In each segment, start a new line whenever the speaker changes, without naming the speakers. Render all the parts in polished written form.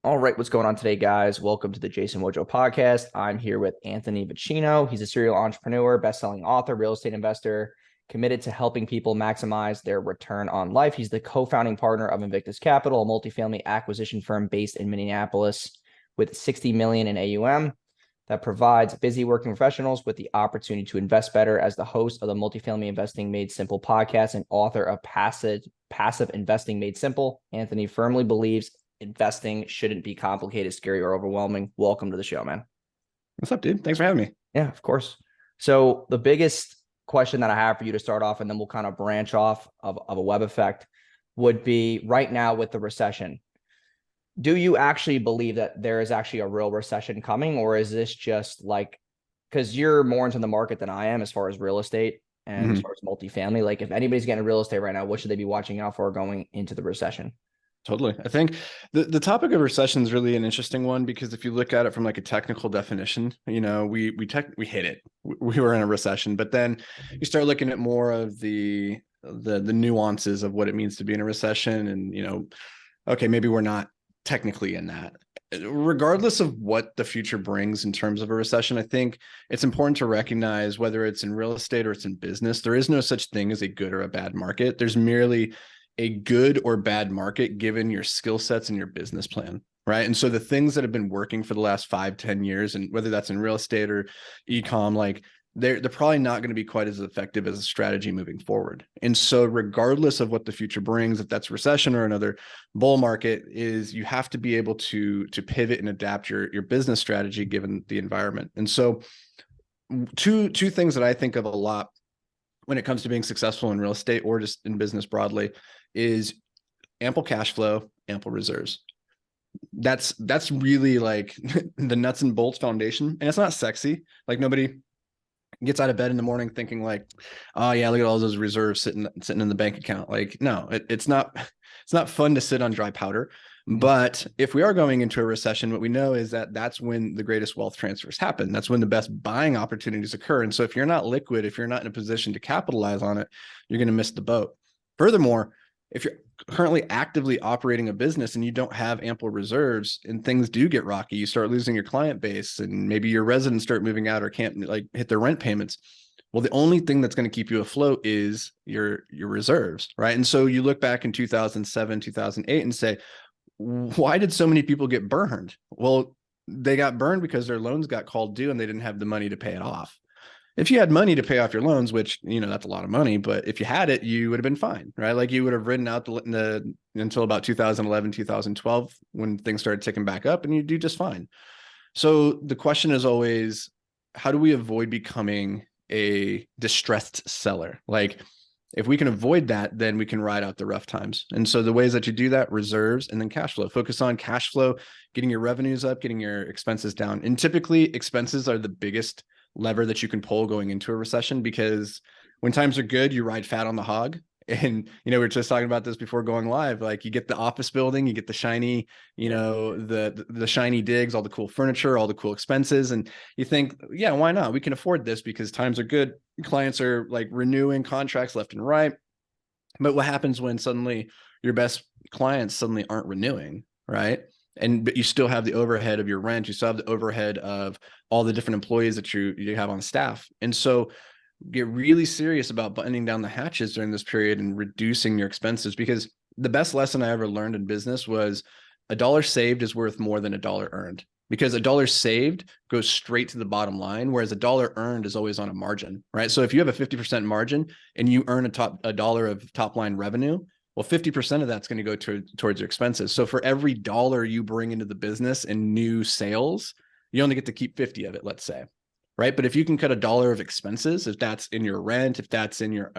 All right, what's going on today, guys? Welcome to the Jason Wojo podcast. I'm here with Anthony Vicino. He's a serial entrepreneur, best-selling author, real estate investor, committed to helping people maximize their return on life. He's the co-founding partner of Invictus Capital, a multifamily acquisition firm based in Minneapolis with 60 million in AUM that provides busy working professionals with the opportunity to invest better. As the host of the Multifamily Investing Made Simple podcast and author of Passive Investing Made Simple, Anthony firmly believes investing shouldn't be complicated, scary, or overwhelming. Welcome to the show, man.
What's up, dude? Thanks for having me.
Yeah, of course. So the biggest question that I have for you to start off, and then we'll kind of branch off of a web effect, would be right now with the recession. Do you actually believe that there is actually a real recession coming, or is this just like, because you're more into the market than I am as far as real estate and as far as multifamily, like if anybody's getting real estate right now, what should they be watching out for going into the recession?
Totally. I think the topic of recession is really an interesting one because if you look at it from like a technical definition, we hit it. We were in a recession, but then you start looking at more of the nuances of what it means to be in a recession, and okay, maybe we're not technically in that. Regardless of what the future brings in terms of a recession, I think it's important to recognize whether it's in real estate or it's in business, there is no such thing as a good or a bad market. There's merely a good or bad market given your skill sets and your business plan, right? And so the things that have been working for the last 5-10 years, and whether that's in real estate or e-com, like they're probably not going to be quite as effective as a strategy moving forward. And so regardless of what the future brings, if that's recession or another bull market, is you have to be able to pivot and adapt your business strategy given the environment. And so two things that I think of a lot when it comes to being successful in real estate or just in business broadly is ample cash flow, ample reserves. That's really like the nuts and bolts foundation. And it's not sexy. Like nobody gets out of bed in the morning thinking like, oh yeah, look at all those reserves sitting in the bank account. Like, no, it's not fun to sit on dry powder. But if we are going into a recession, what we know is that that's when the greatest wealth transfers happen. That's when the best buying opportunities occur. And so if you're not liquid, if you're not in a position to capitalize on it, you're going to miss the boat. Furthermore, if you're currently actively operating a business and you don't have ample reserves and things do get rocky, you start losing your client base and maybe your residents start moving out or can't like hit their rent payments. Well, the only thing that's going to keep you afloat is your reserves, right? And so you look back in 2007, 2008 and say, why did so many people get burned? Well, they got burned because their loans got called due and they didn't have the money to pay it off. If you had money to pay off your loans, which, that's a lot of money, but if you had it, you would have been fine, right? Like you would have ridden out until about 2011, 2012, when things started ticking back up and you do just fine. So the question is always, how do we avoid becoming a distressed seller? Like if we can avoid that, then we can ride out the rough times. And so the ways that you do that, reserves and then cash flow. Focus on cash flow, getting your revenues up, getting your expenses down. And typically expenses are the biggest lever that you can pull going into a recession, because when times are good, you ride fat on the hog. And, we were just talking about this before going live. Like you get the office building, you get the shiny, the shiny digs, all the cool furniture, all the cool expenses. And you think, yeah, why not? We can afford this because times are good. Clients are like renewing contracts left and right. But what happens when suddenly your best clients suddenly aren't renewing, right? But you still have the overhead of your rent. You still have the overhead of all the different employees that you have on staff. And so get really serious about buttoning down the hatches during this period and reducing your expenses, because the best lesson I ever learned in business was a dollar saved is worth more than a dollar earned, because a dollar saved goes straight to the bottom line, whereas a dollar earned is always on a margin, right? So if you have a 50% margin and you earn a dollar of top line revenue, well, 50% of that's going to go towards your expenses. So for every dollar you bring into the business in new sales, you only get to keep 50 of it, let's say. Right. But if you can cut a dollar of expenses, if that's in your rent, if that's in your,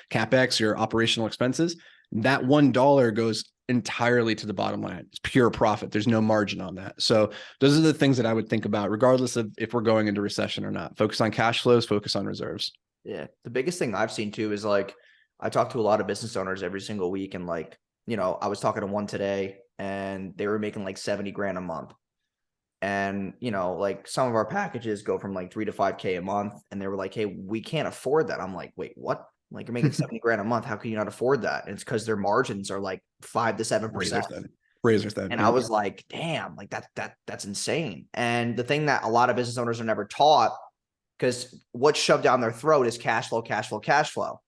CapEx, your operational expenses, that $1 goes entirely to the bottom line. It's pure profit. There's no margin on that. So those are the things that I would think about, regardless of if we're going into recession or not. Focus on cash flows, focus on reserves.
Yeah. The biggest thing I've seen too is like, I talk to a lot of business owners every single week. And like, I was talking to one today and they were making like 70 grand a month. And, like some of our packages go from like 3 to 5K a month. And they were like, hey, we can't afford that. I'm like, wait, what? Like you're making 70 grand a month. How can you not afford that? And it's because their margins are like 5 to 7%.
razor's edge.
And I
Yeah.
was like, damn, like that's insane. And the thing that a lot of business owners are never taught, because what's shoved down their throat is cash flow, cash flow, cash flow.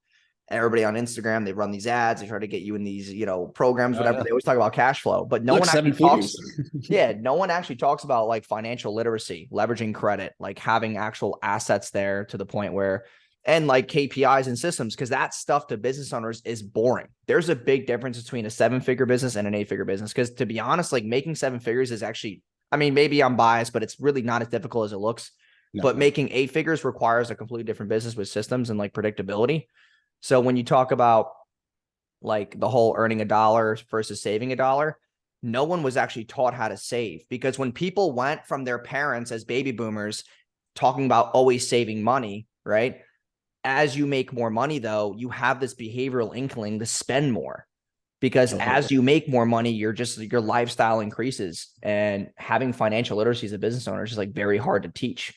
And everybody on Instagram, they run these ads, they try to get you in these, programs,
Oh,
whatever.
yeah.
They always talk about cash flow, but no
Look,
one
seven
actually talks.
figures.
Yeah, no one actually talks about like financial literacy, leveraging credit, like having actual assets there to the point where, and like KPIs and systems, because that stuff to business owners is boring. There's a big difference between a 7-figure business and an 8-figure business. Because to be honest, like making 7 figures is actually, I mean, maybe I'm biased, but it's really not as difficult as it looks.
No.
But making 8 figures requires a completely different business with systems and like predictability. So when you talk about like the whole earning a dollar versus saving a dollar, no one was actually taught how to save, because when people went from their parents as baby boomers talking about always saving money, right? As you make more money, though, you have this behavioral inkling to spend more, because
Totally.
as you make more money, your lifestyle increases. And having financial literacy as a business owner is just like very hard to teach,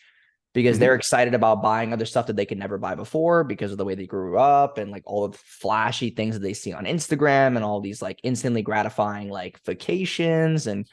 because they're excited about buying other stuff that they could never buy before because of the way they grew up and like all the flashy things that they see on Instagram and all these like instantly gratifying like vacations and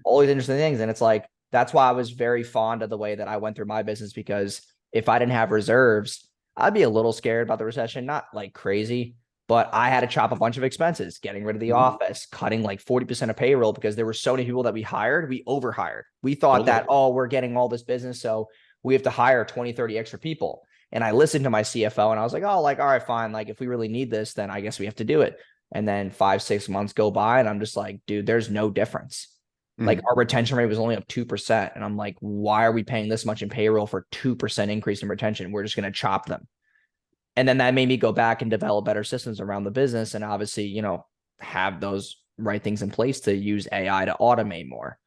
all these interesting things. And it's like, that's why I was very fond of the way that I went through my business, because if I didn't have reserves, I'd be a little scared about the recession, not like crazy, but I had to chop a bunch of expenses, getting rid of the office, cutting like 40% of payroll, because there were so many people that we hired, we overhired. We thought that, oh, we're getting all this business, so we have to hire 20, 30 extra people. And I listened to my CFO and I was like, oh, like, all right, fine. Like if we really need this, then I guess we have to do it. And then 5-6 months go by and I'm just like, dude, there's no difference. Like our retention rate was only up 2%. And I'm like, why are we paying this much in payroll for 2% increase in retention? We're just going to chop them. And then that made me go back and develop better systems around the business. And obviously, have those right things in place to use AI to automate more.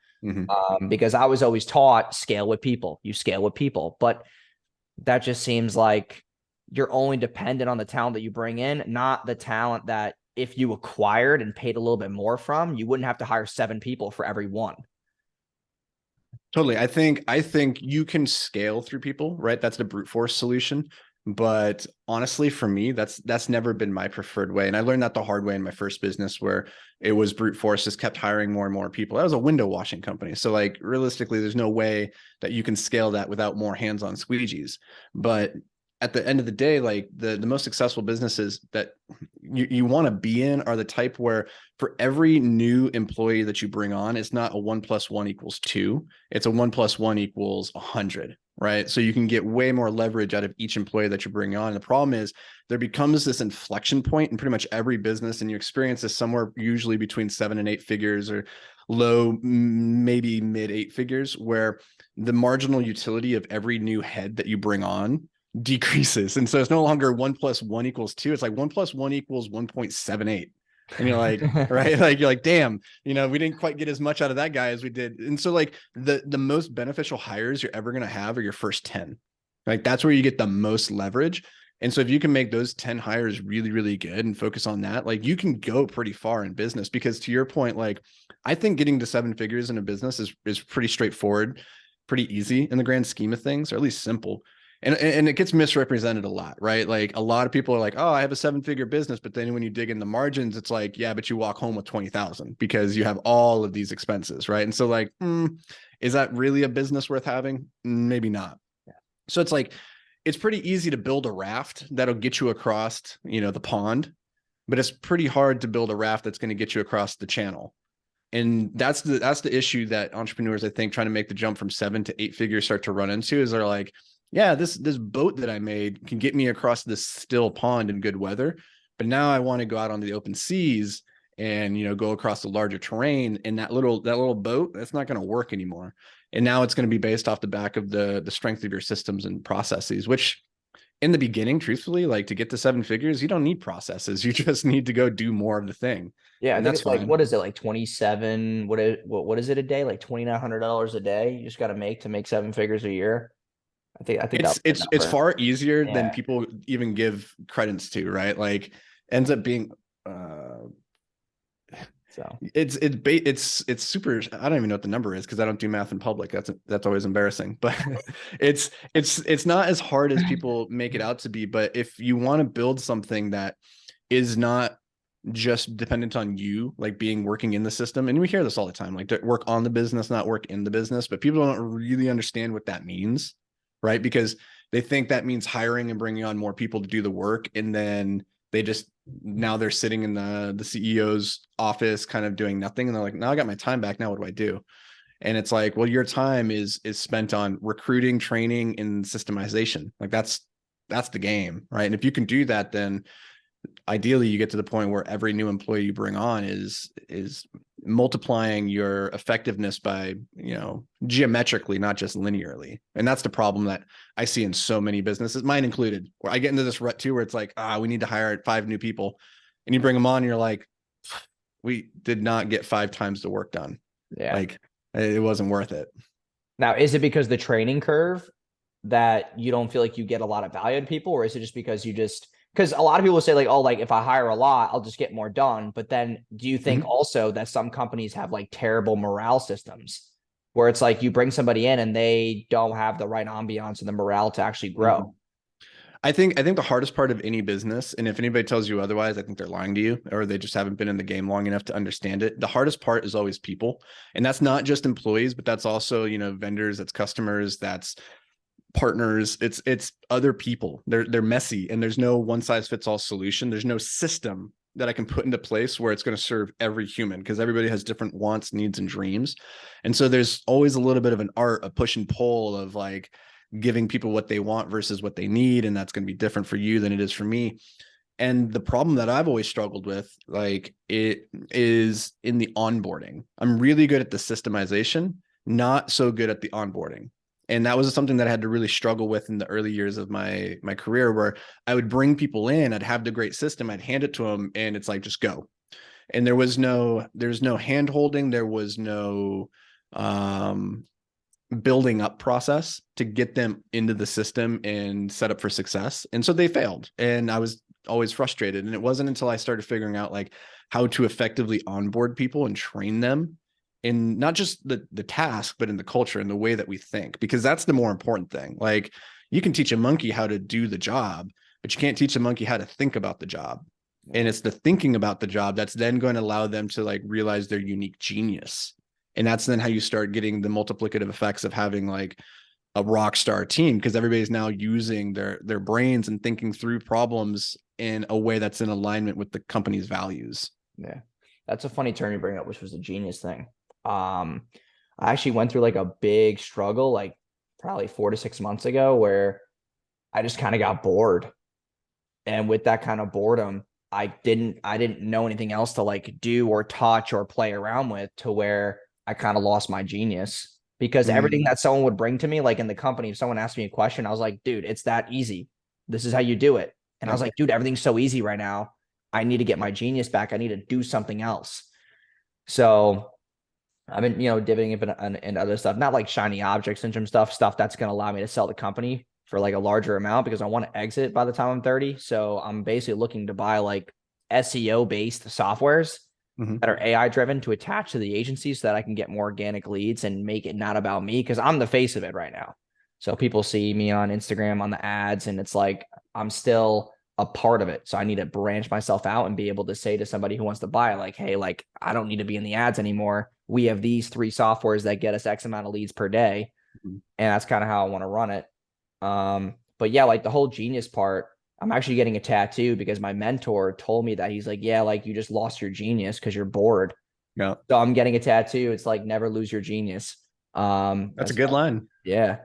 Because I was always taught scale with people, you scale with people, but that just seems like you're only dependent on the talent that you bring in, not the talent that if you acquired and paid a little bit more from, you wouldn't have to hire 7 people for every one.
Totally. I think you can scale through people, right? That's the brute force solution. But honestly, for me, that's never been my preferred way. And I learned that the hard way in my first business, where it was brute force, just kept hiring more and more people. That was a window washing company. So like realistically, there's no way that you can scale that without more hands-on squeegees. But at the end of the day, like the most successful businesses that you want to be in are the type where for every new employee that you bring on, it's not a 1 + 1 = 2. It's a 1 + 1 = 100. Right. So you can get way more leverage out of each employee that you bring on. And the problem is there becomes this inflection point in pretty much every business. And you experience this somewhere usually between 7 and 8 figures, or low, maybe mid 8 figures, where the marginal utility of every new head that you bring on decreases. And so it's no longer 1 + 1 = 2. It's like 1 + 1 = 1.78. And you're like, right? Like, you're like, damn, we didn't quite get as much out of that guy as we did. And so like the most beneficial hires you're ever going to have are your first 10. Like that's where you get the most leverage. And so if you can make those 10 hires really, really good and focus on that, like you can go pretty far in business. Because to your point, like I think getting to 7 figures in a business is pretty straightforward, pretty easy in the grand scheme of things, or at least simple. And it gets misrepresented a lot, right? Like a lot of people are like, oh, I have a 7-figure business. But then when you dig in the margins, it's like, yeah, but you walk home with 20,000 because you have all of these expenses, right? And so like, is that really a business worth having? Maybe not.
Yeah.
So it's like, it's pretty easy to build a raft that'll get you across, the pond, but it's pretty hard to build a raft that's going to get you across the channel. And that's the issue that entrepreneurs, I think, trying to make the jump from 7 to 8 figures start to run into, is they're like, yeah, this boat that I made can get me across this still pond in good weather, but now I want to go out on the open seas and go across the larger terrain, and that little boat, that's not going to work anymore. And now it's going to be based off the back of the strength of your systems and processes, which in the beginning, truthfully, like to get to 7 figures, you don't need processes. You just need to go do more of the thing.
Yeah, I
And
think
that's
it's like,
fine.
what is it, like 27? What is it a day? Like $2,900 a day. You just got to make 7 figures a year. I think that was the
It's
number.
far easier than
Yeah.
people even give credence to, right? Like ends up being
So
it's super. I don't even know what the number is because I don't do math in public. That's always embarrassing. But it's not as hard as people make it out to be. But if you want to build something that is not just dependent on you, like being working in the system. And we hear this all the time, like to work on the business, not work in the business, but people don't really understand what that means, right? Because they think that means hiring and bringing on more people to do the work. And then now they're sitting in the CEO's office kind of doing nothing. And they're like, now I got my time back. Now what do I do? And it's like, well, your time is spent on recruiting, training, and systemization. Like that's the game, right? And if you can do that, then ideally you get to the point where every new employee you bring on is multiplying your effectiveness by, geometrically, not just linearly. And that's the problem that I see in so many businesses, mine included, where I get into this rut too, where it's like, we need to hire 5 new people, and you bring them on and you're like, we did not get 5 times the work done.
Yeah.
Like it wasn't worth it.
Now, is it because the training curve that you don't feel like you get a lot of value in people, or is it just because because a lot of people say like, oh, like if I hire a lot, I'll just get more done. But then do you think also that some companies have like terrible morale systems where it's like you bring somebody in and they don't have the right ambiance and the morale to actually grow?
I think the hardest part of any business, and if anybody tells you otherwise, I think they're lying to you, or they just haven't been in the game long enough to understand it. The hardest part is always people. And that's not just employees, but that's also, vendors, that's customers, that's partners, it's other people. They're messy, and there's no one size fits all solution. There's no system that I can put into place where it's going to serve every human, because everybody has different wants, needs, and dreams. And so there's always a little bit of an art, a push and pull of like giving people what they want versus what they need. And that's going to be different for you than it is for me. And the problem that I've always struggled with, like, it is in the onboarding. I'm really good at the systemization, not so good at the onboarding. And that was something that I had to really struggle with in the early years of my career, where I would bring people in, I'd have the great system, I'd hand it to them, and it's like, just go. And there's no hand holding. There was no building up process to get them into the system and set up for success. And so they failed. And I was always frustrated. And it wasn't until I started figuring out like how to effectively onboard people and train them in not just the task, but in the culture and the way that we think, because that's the more important thing. Like, you can teach a monkey how to do the job, but you can't teach a monkey how to think about the job. And it's the thinking about the job that's then going to allow them to like realize their unique genius. And that's then how you start getting the multiplicative effects of having like a rock star team, because everybody's now using their brains and thinking through problems in a way that's in alignment with the company's values.
Yeah. That's a funny term you bring up, which was the genius thing. I actually went through like a big struggle, like probably 4 to 6 months ago, where I just kind of got bored. And with that kind of boredom, I didn't know anything else to like do or touch or play around with, to where I kind of lost my genius, because everything that someone would bring to me, like in the company, if someone asked me a question, I was like, dude, it's that easy. This is how you do it. And I was like, dude, everything's so easy right now. I need to get my genius back. I need to do something else. So I've been, dividing in other stuff, not like shiny object syndrome stuff that's going to allow me to sell the company for like a larger amount, because I want to exit by the time I'm 30. So I'm basically looking to buy like SEO based softwares that are AI driven to attach to the agency, so that I can get more organic leads and make it not about me, because I'm the face of it right now. So people see me on Instagram on the ads, and it's like I'm still a part of it. So I need to branch myself out and be able to say to somebody who wants to buy, like, hey, like, I don't need to be in the ads anymore. We have these 3 softwares that get us X amount of leads per day. And that's kind of how I want to run it. But yeah, like the whole genius part, I'm actually getting a tattoo because my mentor told me that. He's like, yeah, like you just lost your genius because you're bored.
Yeah.
So I'm getting a tattoo. It's like, never lose your genius.
That's a good line.
Yeah.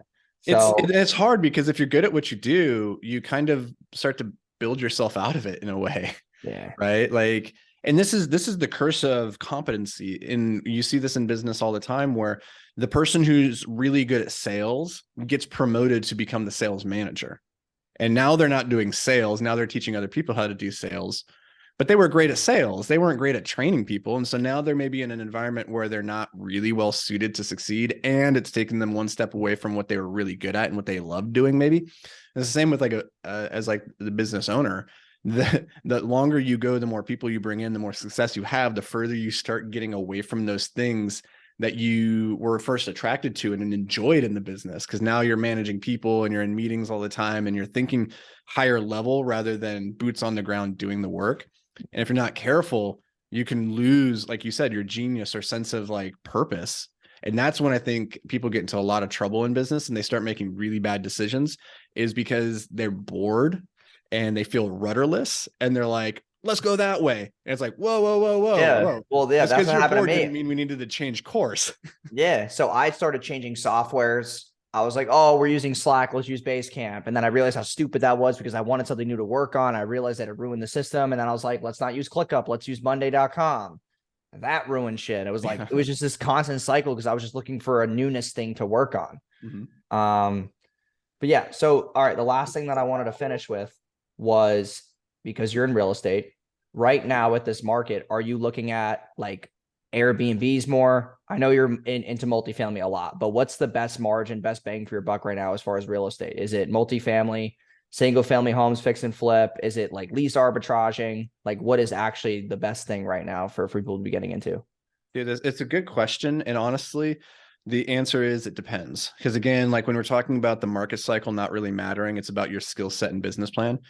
So
it's hard, because if you're good at what you do, you kind of start to build yourself out of it in a way.
Yeah.
Right. Like, and this is the curse of competency. And you see this in business all the time, where the person who's really good at sales gets promoted to become the sales manager. And now they're not doing sales. Now they're teaching other people how to do sales, but they were great at sales. They weren't great at training people. And so now they're maybe in an environment where they're not really well suited to succeed. And it's taking them one step away from what they were really good at and what they loved doing. Maybe it's the same with like as like the business owner. The longer you go, the more people you bring in, the more success you have, the further you start getting away from those things that you were first attracted to and enjoyed in the business. Because now you're managing people and you're in meetings all the time and you're thinking higher level rather than boots on the ground doing the work. And if you're not careful, you can lose, like you said, your genius or sense of like purpose. And that's when I think people get into a lot of trouble in business and they start making really bad decisions, is because they're bored and they feel rudderless and they're like, let's go that way. And it's like, whoa, whoa, whoa, whoa,
Yeah.
whoa.
Well, yeah,
Just
that's
because
what
you're
happened to
bored didn't
me.
mean we needed to change course.
Yeah. So I started changing softwares. I was like, oh, we're using Slack. Let's use Basecamp. And then I realized how stupid that was because I wanted something new to work on. I realized that it ruined the system. And then I was like, let's not use ClickUp. Let's use Monday.com. That ruined shit. It was like, it was just this constant cycle because I was just looking for a newness thing to work on.
Mm-hmm.
But yeah. So, all right. The last thing that I wanted to finish with was, because you're in real estate right now with this market, are you looking at like Airbnbs more? I know you're into multifamily a lot, but what's the best margin, best bang for your buck right now as far as real estate? Is it multifamily, single family homes, fix and flip? Is it like lease arbitraging? Like, what is actually the best thing right now for people to be getting into?
It's a good question. And honestly, the answer is it depends. Because again, like when we're talking about the market cycle not really mattering, it's about your skill set and business plan.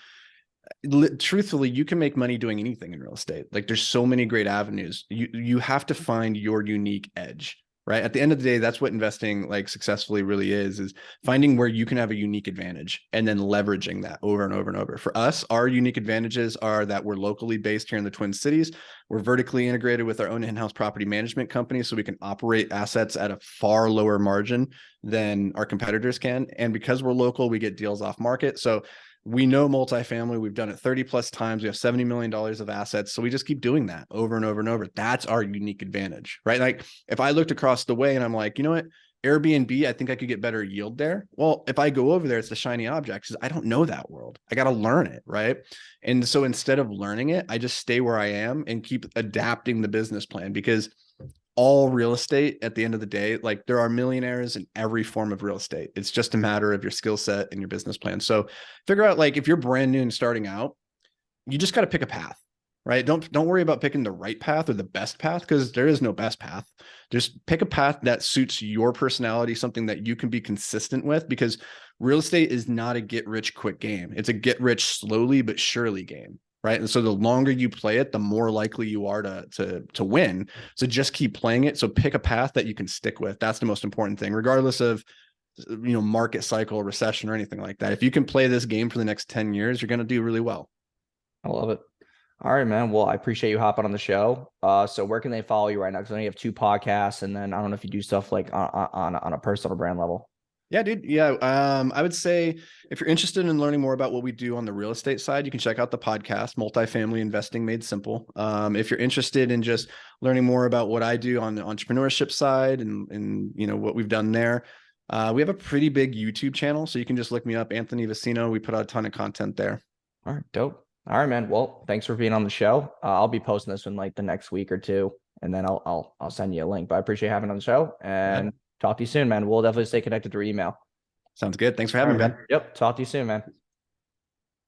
Truthfully, you can make money doing anything in real estate. Like there's so many great avenues. You have to find your unique edge, right? At the end of the day, that's what investing like successfully really is finding where you can have a unique advantage and then leveraging that over and over and over. For us, our unique advantages are that we're locally based here in the Twin Cities. We're vertically integrated with our own in-house property management company, so we can operate assets at a far lower margin than our competitors can. And because we're local, we get deals off market. So we know multifamily. We've done it 30 plus times. We have $70 million of assets. So we just keep doing that over and over and over. That's our unique advantage, right? Like if I looked across the way and I'm like, you know what? Airbnb, I think I could get better yield there. Well, if I go over there, it's the shiny object because I don't know that world. I got to learn it, right? And so instead of learning it, I just stay where I am and keep adapting the business plan, because all real estate at the end of the day, like there are millionaires in every form of real estate. It's just a matter of your skill set and your business plan. So figure out, like, if you're brand new and starting out, you just got to pick a path, right? Don't worry about picking the right path or the best path, because there is no best path. Just pick a path that suits your personality, something that you can be consistent with, because real estate is not a get rich quick game. It's a get rich slowly but surely game. Right. And so the longer you play it, the more likely you are to win. So just keep playing it. So pick a path that you can stick with. That's the most important thing, regardless of, market cycle, recession, or anything like that. If you can play this game for the next 10 years, you're going to do really well.
I love it. All right, man. Well, I appreciate you hopping on the show. So where can they follow you right now? Because I know you have two podcasts, and then I don't know if you do stuff like on a personal brand level.
Yeah, dude. Yeah. I would say if you're interested in learning more about what we do on the real estate side, you can check out the podcast, Multifamily Investing Made Simple. If you're interested in just learning more about what I do on the entrepreneurship side and what we've done there, we have a pretty big YouTube channel. So you can just look me up, Anthony Vicino. We put out a ton of content there.
All right, dope. All right, man. Well, thanks for being on the show. I'll be posting this in like the next week or two, and then I'll send you a link. But I appreciate having on the show, and talk to you soon, man. We'll definitely stay connected through email.
Sounds good. Thanks for
All
having
right,
me, man.
man. Yep. Talk to you soon, man.